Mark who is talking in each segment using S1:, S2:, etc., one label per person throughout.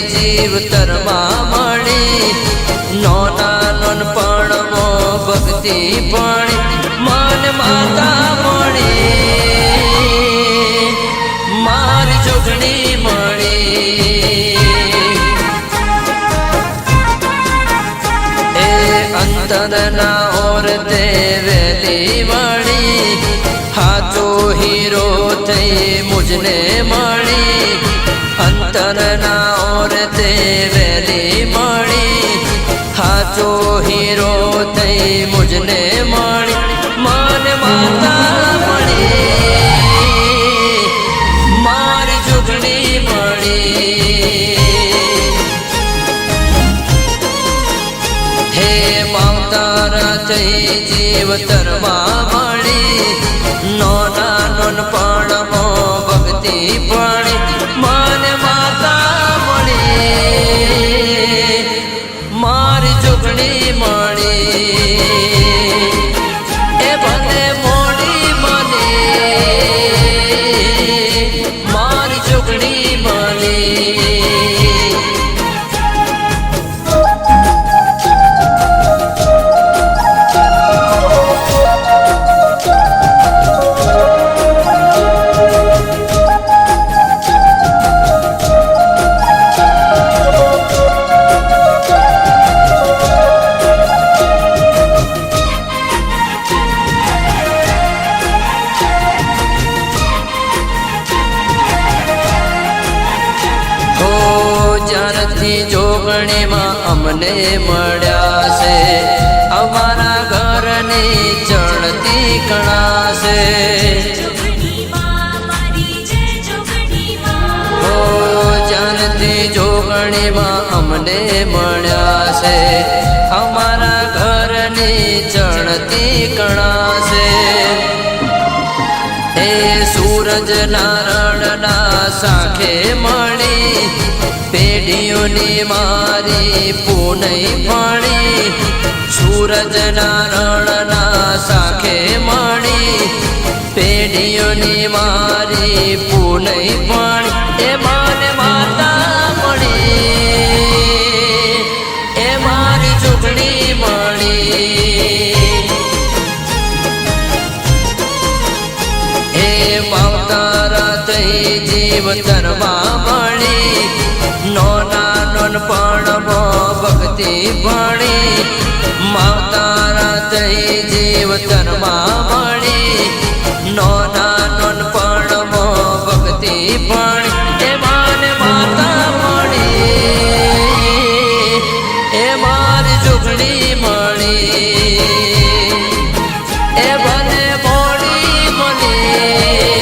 S1: જીવતરમાં મળી નોના નોનપણમાં ભક્તિ પણ મન માતા મળી મારી જોગણી મળી એ અંતરના ઓરતે વેલી મળી હાચો હીરો થઈ મુજને મળી અંતરના ઓરતે વેલી મળી હાચો હીરો થઈ મુજને મળી મન માતા મળી મારી જોગણી મળી હે માવતારા થઈ જીવતરમાં મળી નોના નોનપણમાં ભક્તિ પણ મન માતા મળી મારી જોગણી મળી એ ભલે મોડી મને મારી જોગણી મળી જ્યારથી જોગણીમાં અમને મળ્યા છે અમારા ઘરની ચણતી કણા છે જ્યારથી જોગણીમાં અમને મળ્યા છે અમારા ઘરની ચણતી કણા છે એ સૂરજ નારાયણના સાખે મળી પેઢીઓની મારી પૂનઈ પાણી સૂરજ નારાયણના સાખે મળી પેઢીઓની મારી પૂનઈ પાણી એ માને માતા મળી એ મારી જોગણી મળી હે માવતારા થઈ જીવતરમાં મળી નોના નોનપણમાં ભક્તિ ભણી માવતારા થઈ જીવતરમાં મળી નોના નોનપણમાં ભક્તિ ભણી એ માને માતા મળી એ મારી જોગણી મળી એ ભલે મોડી મળી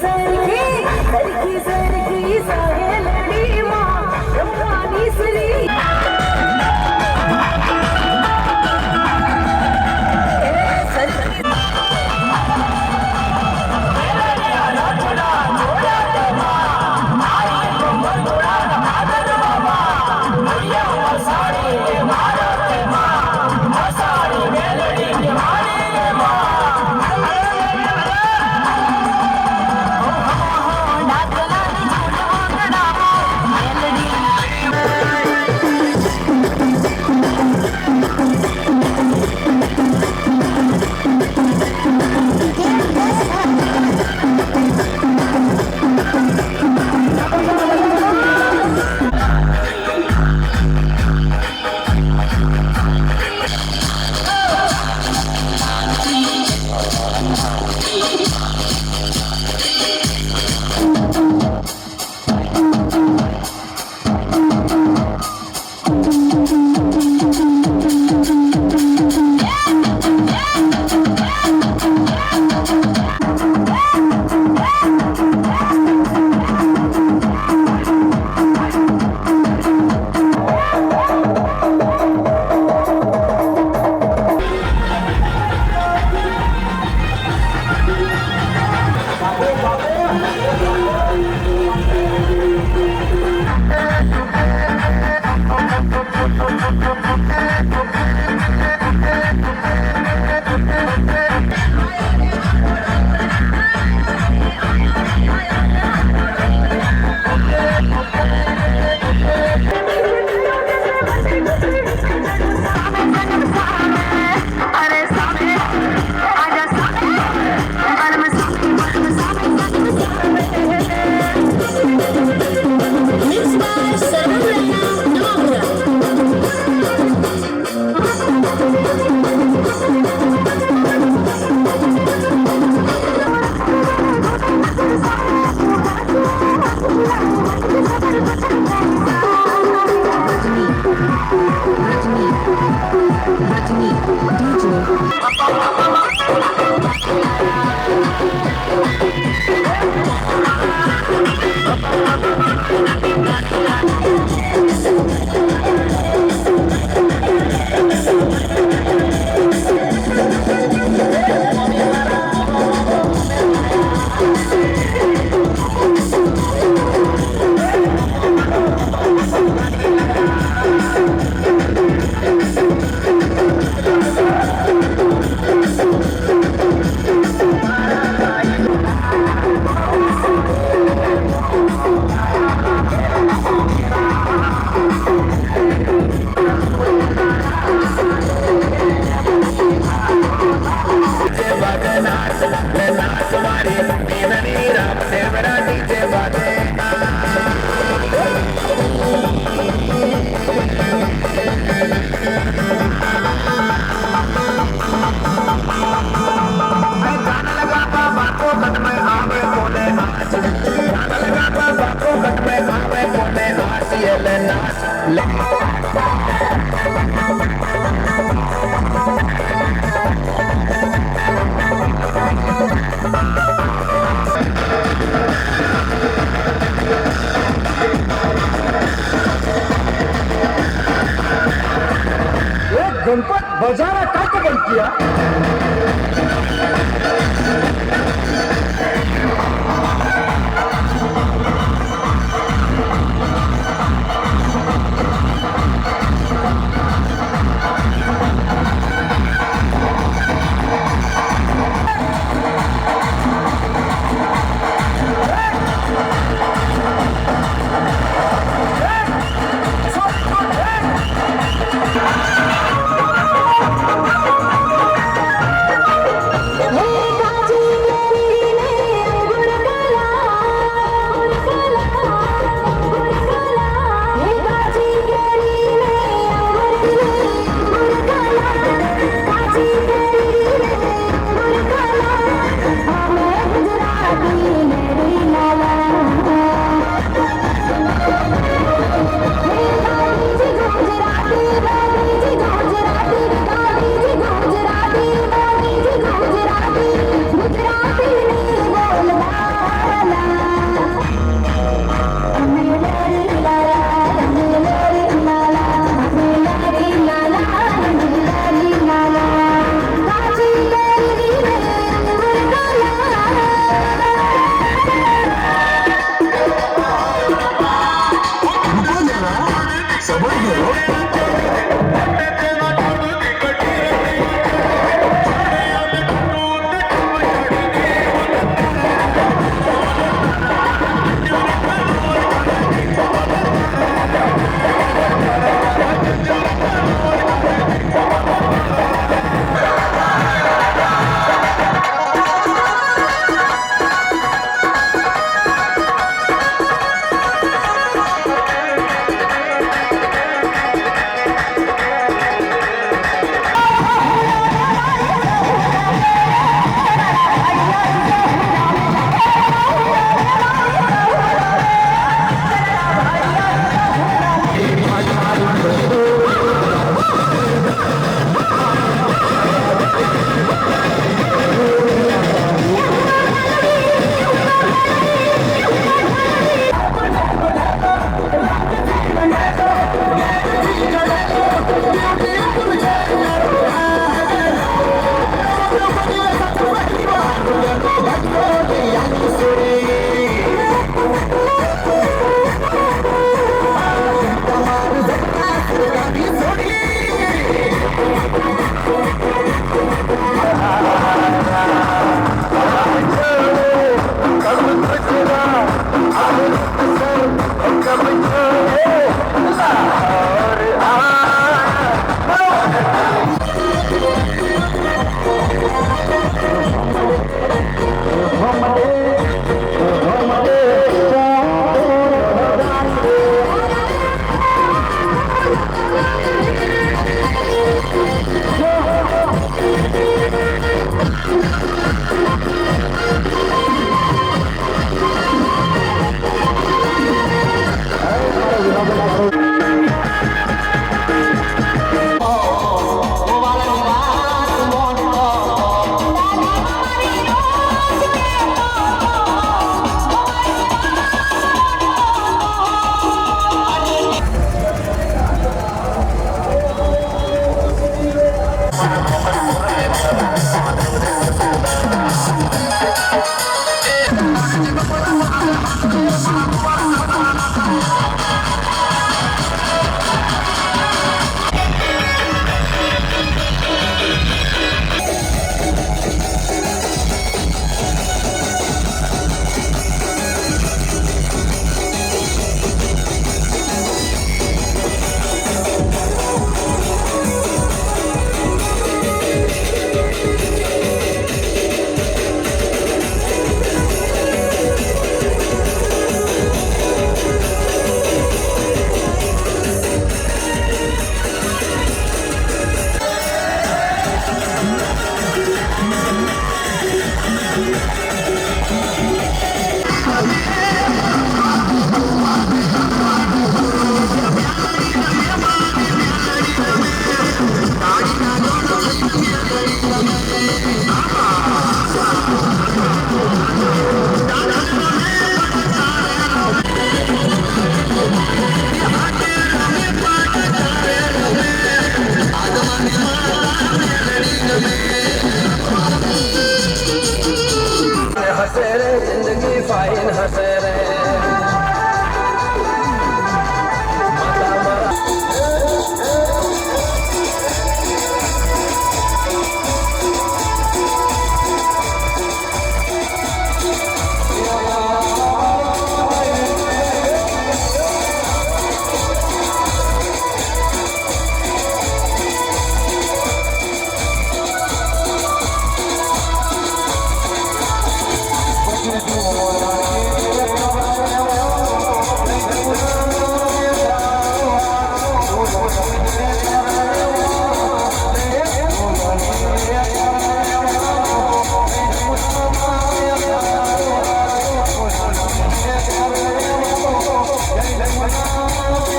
S2: સરખી સરખી સાહેલડી માં રમવાની શ્રી
S1: હસે રે જિંદગી ફાઇન હસે રે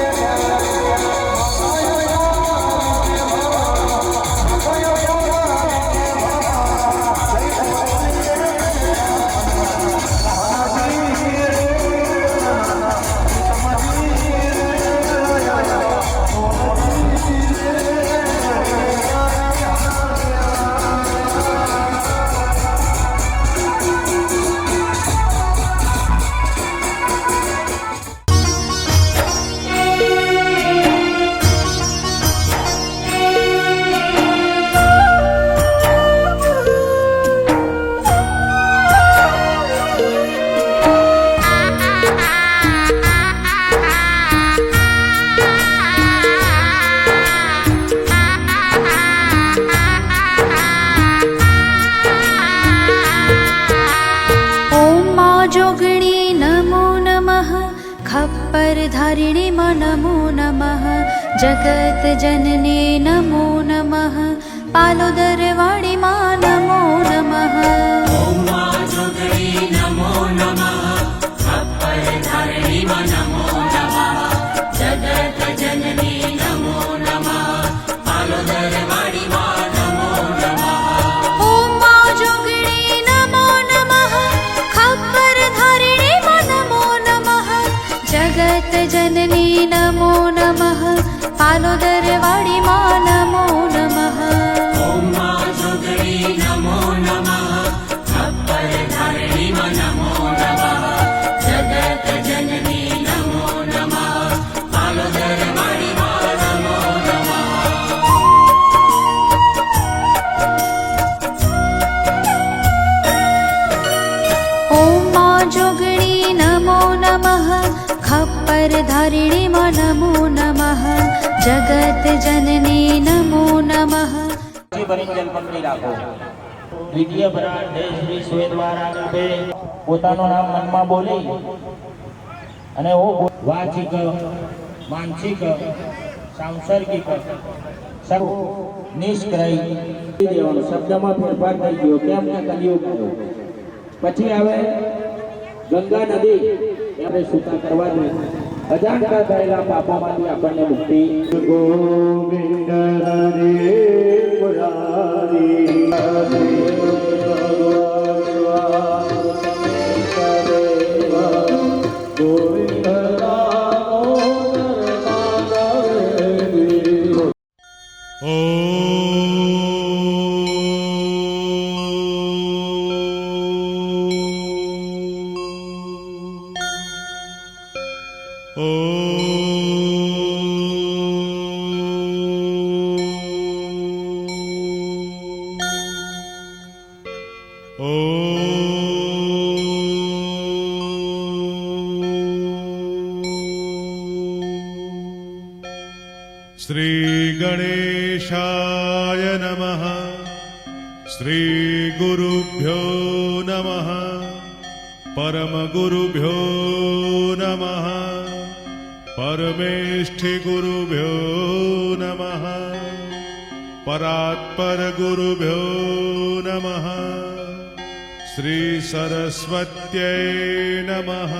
S1: માતા મારા
S3: खप्पर धारिणे नमो नमः जगत जनने नमो नमः पालोदरवाणी मा नमो नमः
S4: ओम मां जोगणी नमो नमः खप्पर धारिणी मा नमो नमः जगत जननी नमो नमः पालोदरवाणी मा नमो नमः
S3: ओम मां जोगणी नमो नमः खप्पर धारिणे मा नमो नमः जगत जननी नमो नमः पालोदरवाणी मा नमो नमः
S4: ओम मां जोगणी नमो नमः खप्पर धारिणी मा नमो नमः जगत जननी नमो नमः पालोदरवाणी मा नमो नमः
S3: ओम मां जोगणी नमो नमः खप्पर धारिणी मा नमो नमः जगत जननी नमो नमः
S5: ભરીને જલ પકડી રાખો. દ્વિતીય ભરાટ દેશ શ્રી સ્વે દ્વારા રૂપે પોતાનું નામ મનમાં બોલી અને વાચિક માનસિક સાંસર્ગિક સર્વ નિષ્ક્રય દેવાનો શબ્દમાં ફેરફાર થઈ ગયો કેમ કે કલિયુગ આવ્યો. પછી આવે ગંગા નદી આપણે સૂતા કરવા જોઈએ. અજાણતા થયેલા પાપોમાંથી આપણને મુક્તિ. ગોવિંદ હરે મુરારી
S6: श्री गणेशाय नमः। श्री गुरुभ्यो नमः। परम गुरुभ्यो नमः। परमेष्ठि गुरुभ्यो नमः। परात्पर गुरुभ्यो नमः। श्री सरस्वत्यै नमः।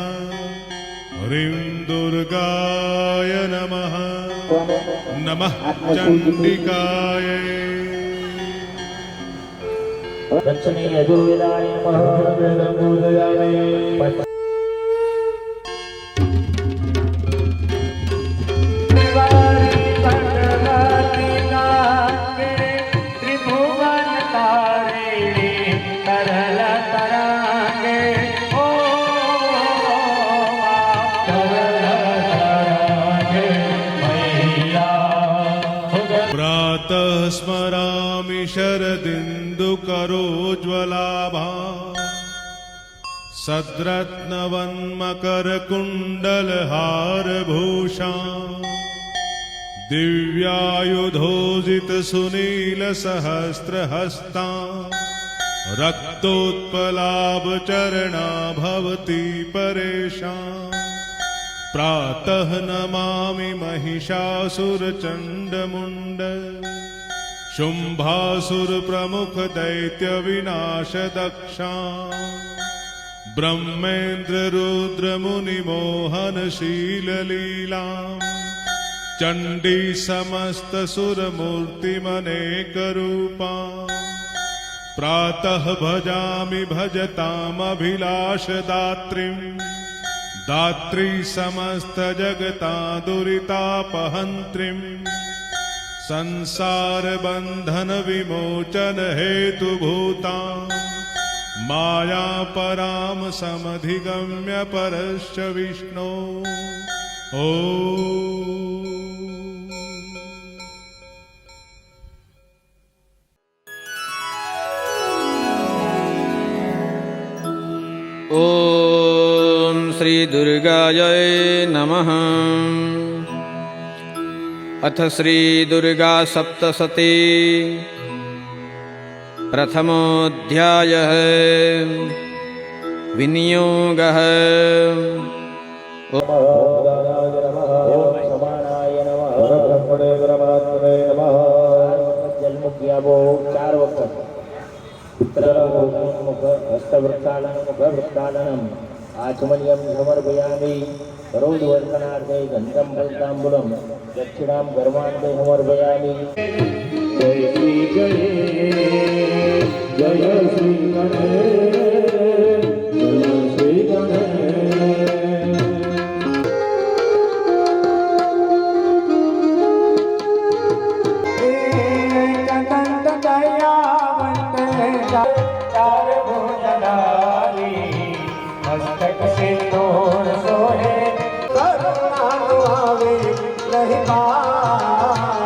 S6: ह्रीं दुर्गाय नमः। नमः चंडिकाय।
S5: दक्षिणे यजुर्वेदाय नमः। वेदं पूजयामि।
S6: प्रातः स्मरामि शरदिन्दुकरोज्ज्वलाभा सद्रत्नवन्मकरकुण्डलहारभूषा दिव्यायुधोजितसुनीलसहस्रहस्ता रक्तोत्पलाभचरणा भवति परेशा। प्रातः नमामि महिषासुरचण्डमुण्ड शुम्भासुरप्रमुख दैत्यविनाशदक्षा ब्रह्मेन्द्ररुद्रमुनिमोहनशीललीलां चण्डी समस्तसुरमूर्तिमनेकरूपा। प्रातः भजामि भजतामभिलाषदात्रीं दात्री समस्त जगता दुरितापहन्त्रीं संसार बंधन विमोचन हेतुभूता माया पराम समधिगम्य परश्च विष्णु।
S7: ओम श्री दुर्गायै नमः। अथ श्री दुर्गा सप्तशती प्रथमोऽध्यायः विनियोगः।
S5: चार वक्त हस्तवृक्षालनं मुखवृक्षालनम् आचमनीयं समर्पयामि। करोद्वर्धनार्थे गन्धं फलताम्बूलं दक्षिणां गर्वान्ते समर्पयामि। जय श्री गणेश जय श्री गणेश जय श्री गणेश।
S1: मस्तक से तोड़ सोहे करुणा दुआवे नहीं बात।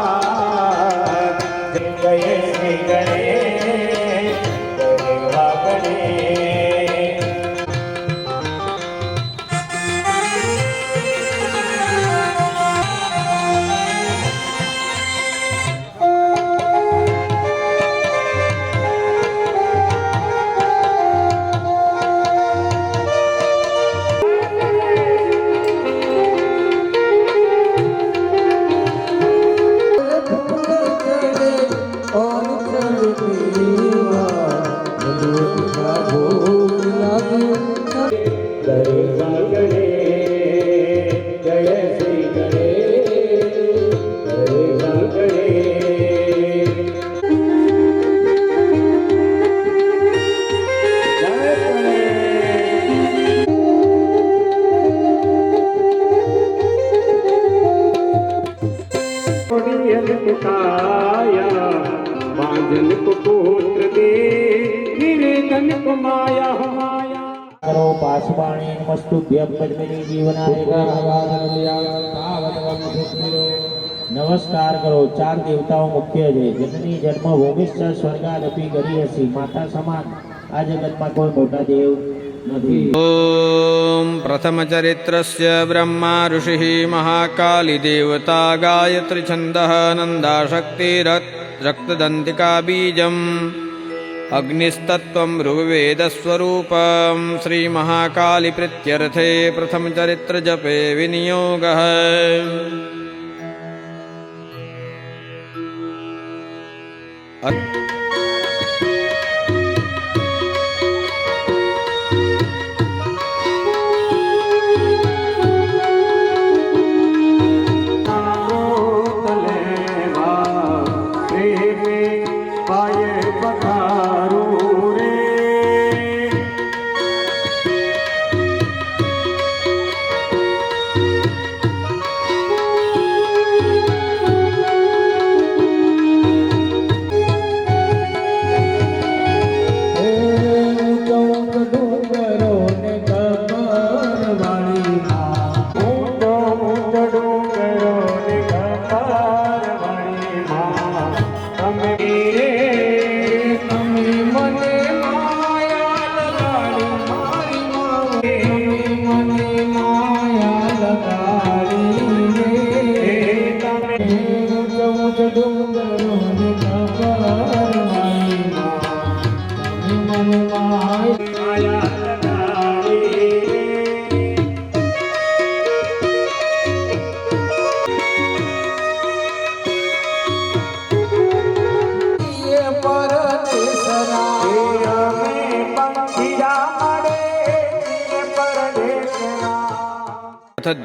S1: जय श्री गणेश जय
S5: करो पाशपाणी नमस्तुभ्यं पद्मिनी जीवनाय नमस्कार करो। चार देवताओं मुख्य है जननी जन्मभूमिश्च स्वर्गादपि गरीयसी माता समान आ जगत में कोई मोटा देव नहीं।
S7: ॐ प्रथमचरित्रस्य ब्रह्मा ऋषिः महाकाली देवता गायत्री छन्दः नन्दाशक्तिरक्तदन्तिका बीजम् अग्निस्तत्त्वं ऋग्वेदस्वरूपं श्रीमहाकालीप्रीत्यर्थे प्रथमचरित्रजपे विनियोगः।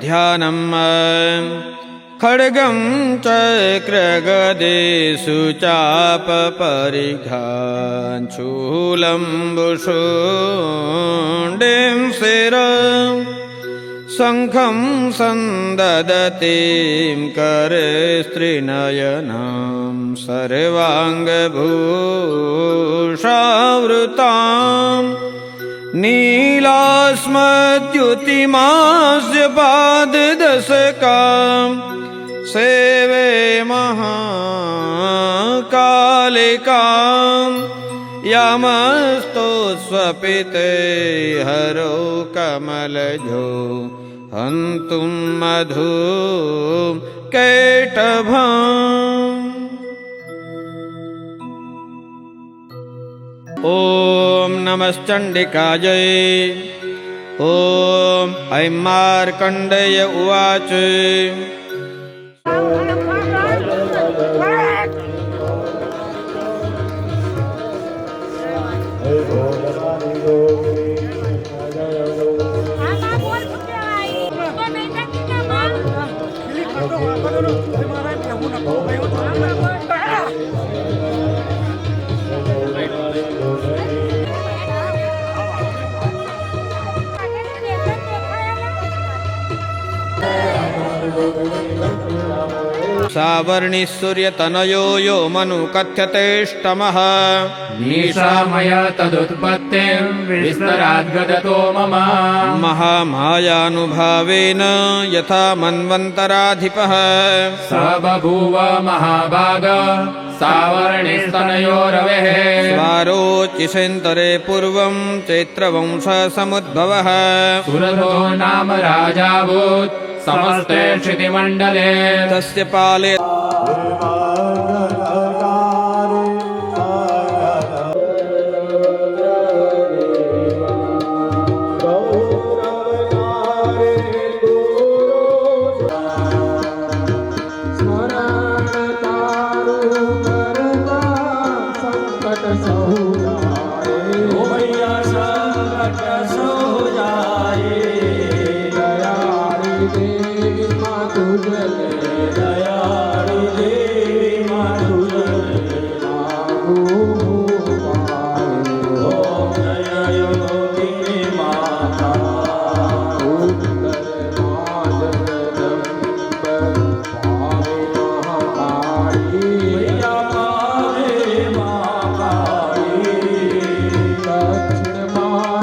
S7: ध्यानं खड्गं चक्रगदेषु चापपरिघां शूलं बुषुण्डिं शिरं शङ्खं सन्ददतीं करे स्त्रीनयनां सर्वाङ्गभूषावृताम् नीलास्मद्युतिमास्य पाददशकां सेवे महाकालिकां यामस्तो स्वपिते हरो कमलजो हन्तुं मधु कैटभम्। ॐ नमश्चण्डिकायै। ॐ ऐं मार्कण्डेय उवाच सावर्णि सूर्यतनयो यो मनु कथ्यतेष्टमः
S4: निशामय तदुत्पत्तिं विस्तराद्गदतो मम
S7: महामायानुभावेन यथा मन्वन्तराधिपः
S4: स बभूव महाभाग सावर्णिस्तनयो रवेः
S7: स्वारोचिषेन्तरे पूर्वं चैत्रवंशसमुद्भवः
S4: सुरथो नाम राजाभूत् समस्ते क्षितिमण्डले
S7: तस्य पाले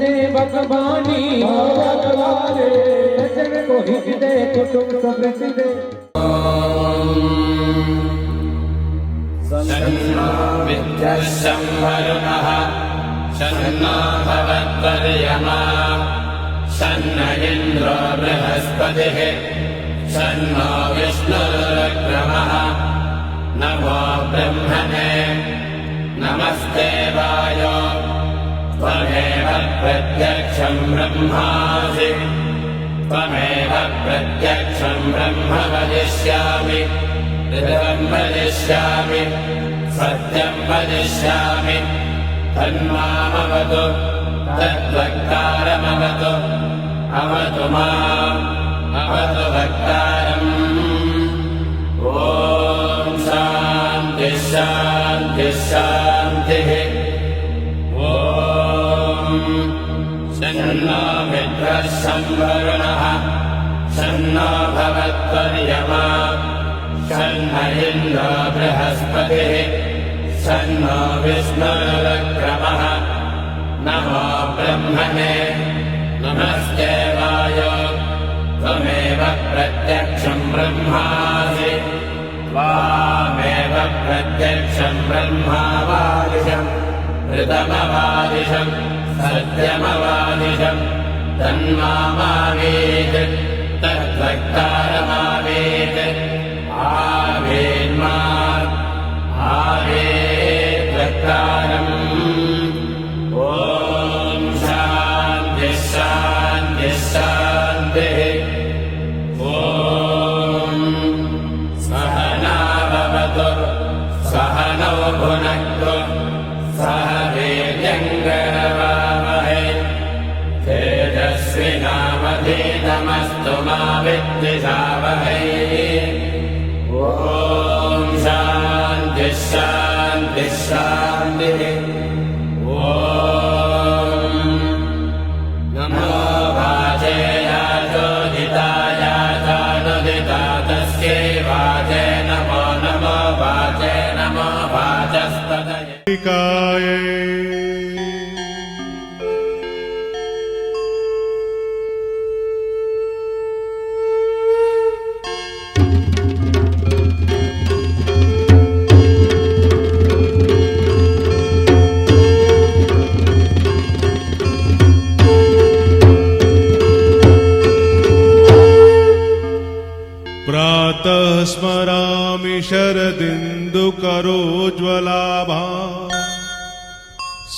S1: दे भगवानी भगवाने वचन को हित दे कुटुंब समृद्धि दे
S4: विद्यशंभरुणः शन्नो भवत्वर्यमा शन्न इन्द्रो बृहस्पतिः शन्नो विष्णुरुक्रमः नमो ब्रह्मणे नमस्ते वायो त्वमेव प्रत्यक्षं ब्रह्मासि त्वमेव प्रत्यक्षं ब्रह्म वदिष्यामि ऋतं वदिष्यामि सत्यं वदिष्यामि तन्मामवतु तद्वक्तारमवतु अवतु माम् अवतु वक्तारम् ॐ शान्तिः शान्तिः शान्तिः ॐ शन्नो मित्रः शंवरुणः शन्नो भवत्वर्यमा शन्न इन्द्रो बृहस्पतिः शन्नो विष्णुरुक्रमः नमो ब्रह्मणे नमस्ते वायो त्वमेव प्रत्यक्षं ब्रह्मासि त्वामेव प्रत्यक्षं ब्रह्मावादिशं ऋतमवादिशं सत्यमवादिशं तन्मामावेत् तद्वक्तारमावेत् आवेन्मा आवेत् वक्तारम् ॐ शान्तिः शान्तिः शान्तिः ॐ सहना भवतु सहनौ भुनक्तु सह वीर्यङ्करवावहै तेजस्विनावधीतमस्तु मा विद्विषावहै ॐ शान्तिः शान्तिः शान्तिः ॐ नमो वाचेयाचोदिताय चानुदिता तस्यै वाचे नमो नमो वाचे नमो वाचस्तदये
S6: काये प्रातः स्मरामि शरदिन्दुकरोज्ज्वलाभा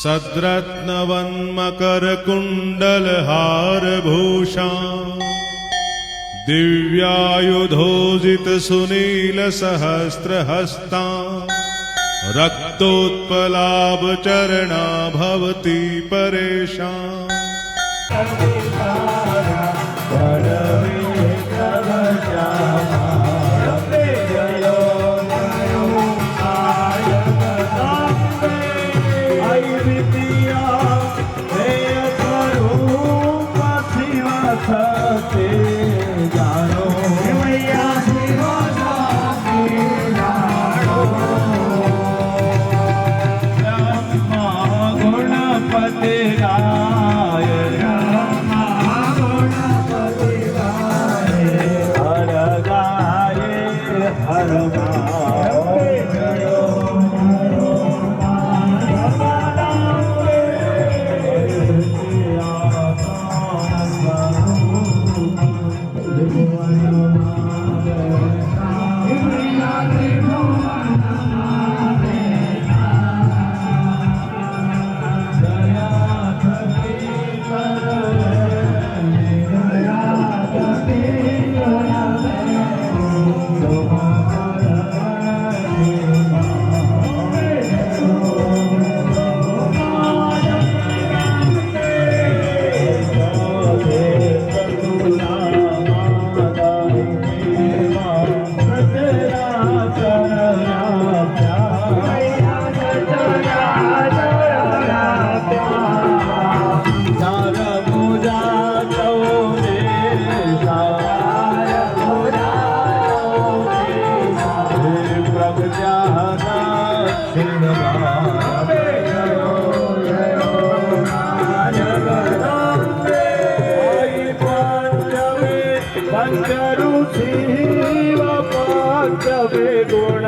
S6: सद्रत्नवन्मकरकुण्डलहारभूषा दिव्यायुधोजितसुनीलसहस्रहस्ता रक्तोत्पलाभचरणा भवति परेशा
S1: गणपति राय શિવ પાંચમે ગુણ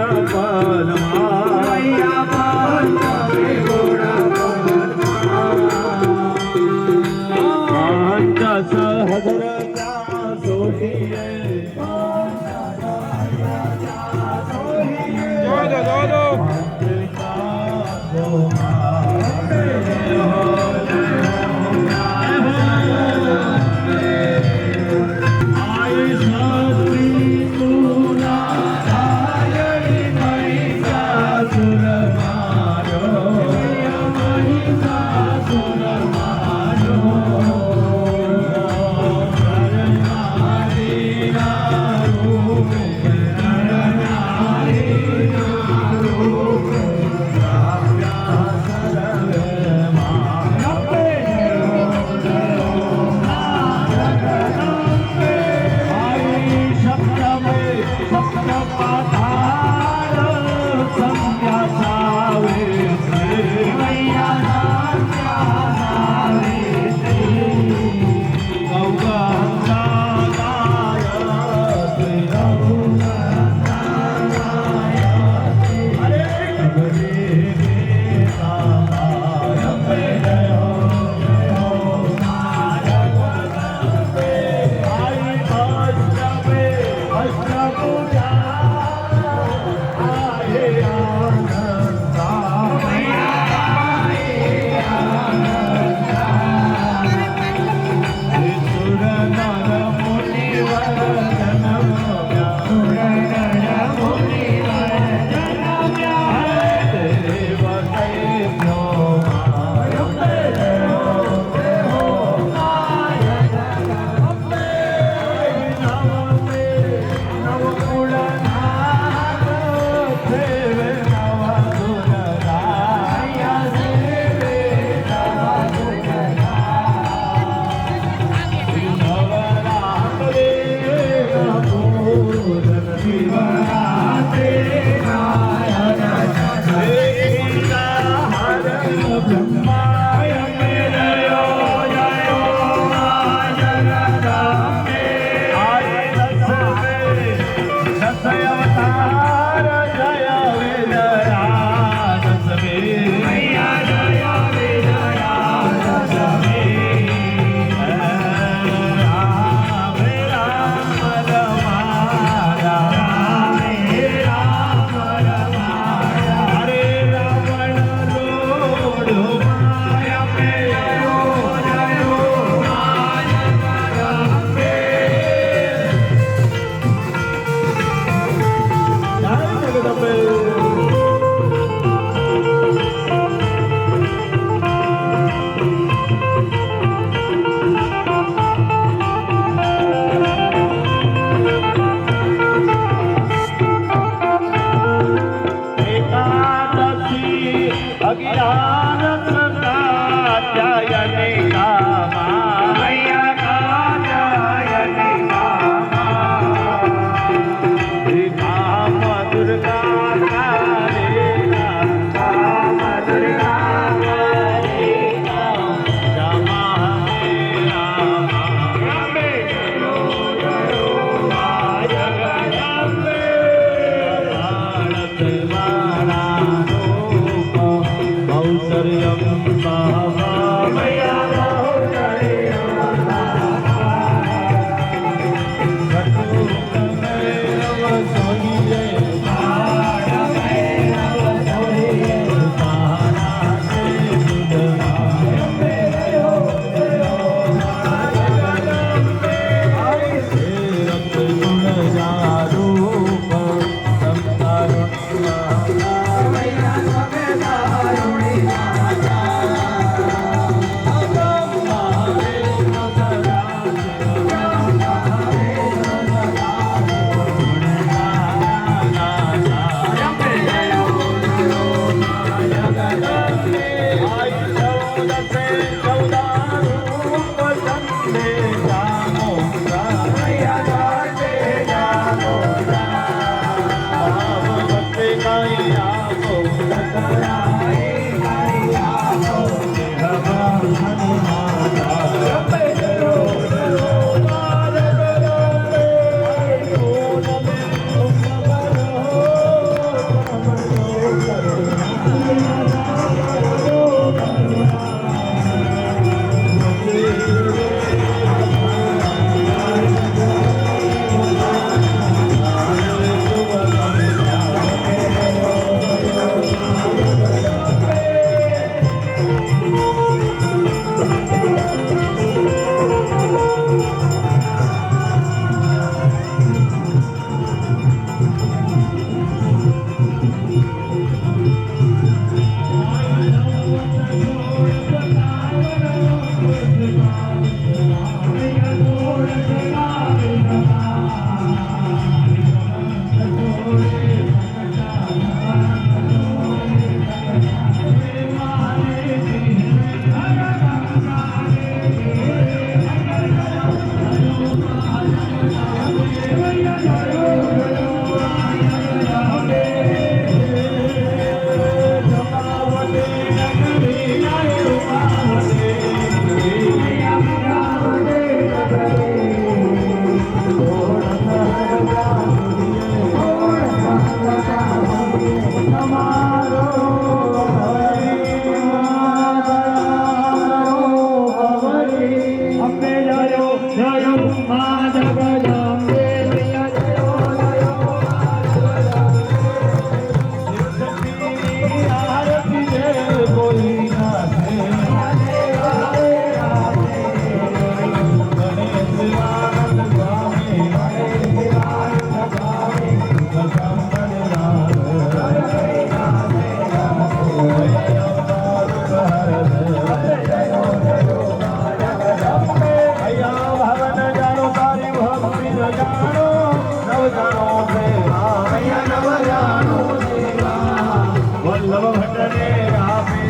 S1: વલ્લભ ભટ્ટને આપે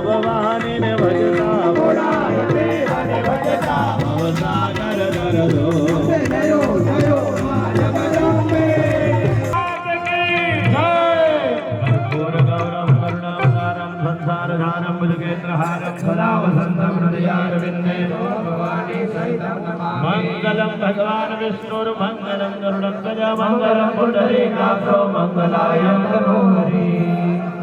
S1: ભવાની ને ભજતા સાગર દરદો संसारधारं भुजगेन्द्रहारं सदा वसन्तं हृदयारविन्दे मङ्गलं भगवान् विष्णुर्मङ्गलं गरुडध्वज मङ्गलं पुण्डरीकाक्षो मङ्गलाय तनोहरि